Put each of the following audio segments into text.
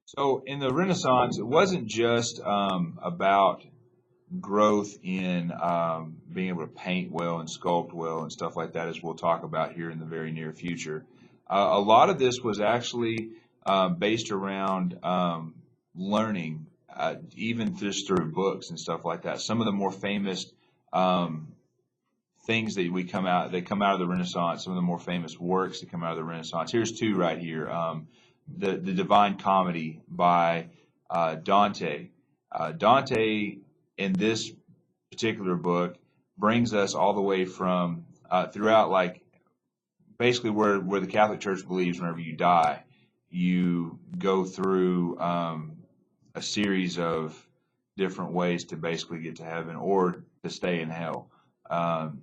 So in the Renaissance, it wasn't just about growth in being able to paint well and sculpt well and stuff like that, as we'll talk about here in the very near future. A lot of this was actually based around learning, even just through books and stuff like that. Some of the more famous um, things that come out of the Renaissance, some of the more famous works that come out of the Renaissance. Here's two right here. The Divine Comedy by Dante. Dante, in this particular book, brings us all the way from throughout, like basically where the Catholic Church believes whenever you die, you go through a series of different ways to basically get to heaven or to stay in hell. Um,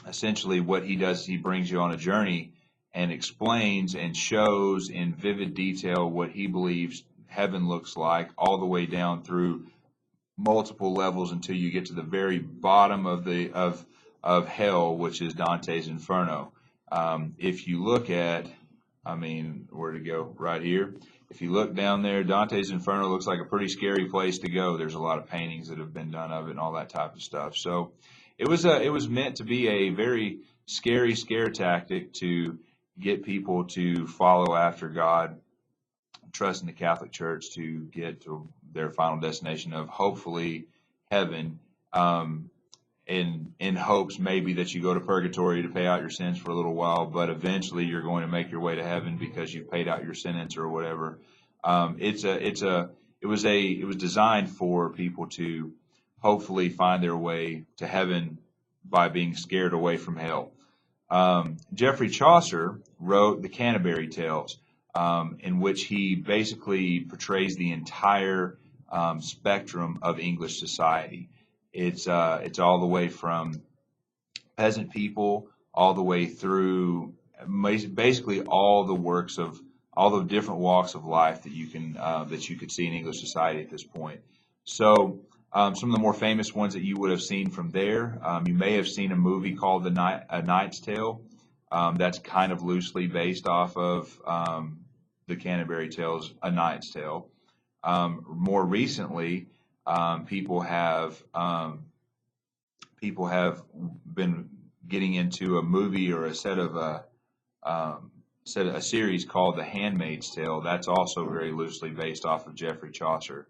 Essentially what he does is he brings you on a journey and explains and shows in vivid detail what he believes heaven looks like, all the way down through multiple levels until you get to the very bottom of the of hell, which is Dante's Inferno. If you look at, I mean, where to go? Right here. If you look down there, Dante's Inferno looks like a pretty scary place to go. There's a lot of paintings that have been done of it and all that type of stuff. So it was meant to be a very scary scare tactic to get people to follow after God, trust in the Catholic Church to get to their final destination of hopefully heaven. In hopes maybe that you go to purgatory to pay out your sins for a little while, but eventually you're going to make your way to heaven because you've paid out your sentence or whatever. It was designed for people to hopefully find their way to heaven by being scared away from hell. Geoffrey Chaucer wrote the Canterbury Tales, in which he basically portrays the entire spectrum of English society. It's all the way from peasant people all the way through basically all the works of all the different walks of life that you could see in English society at this point. So some of the more famous ones that you would have seen from there, you may have seen a movie called A Knight's Tale. That's kind of loosely based off of the Canterbury Tales, A Knight's Tale. More recently, um, people have um, people have been getting into a movie or a a series called The Handmaid's Tale. That's also very loosely based off of Geoffrey Chaucer.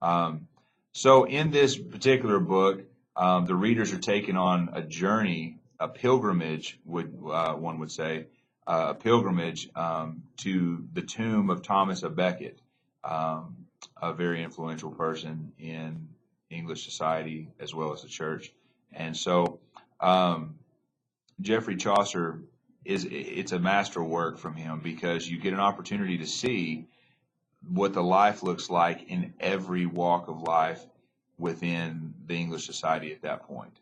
Um, so in this particular book, the readers are taken on a journey, a pilgrimage, would one would say, a pilgrimage to the tomb of Thomas à Becket, um, a very influential person in English society as well as the church. And so um, Geoffrey Chaucer it's a masterwork from him because you get an opportunity to see what the life looks like in every walk of life within the English society at that point.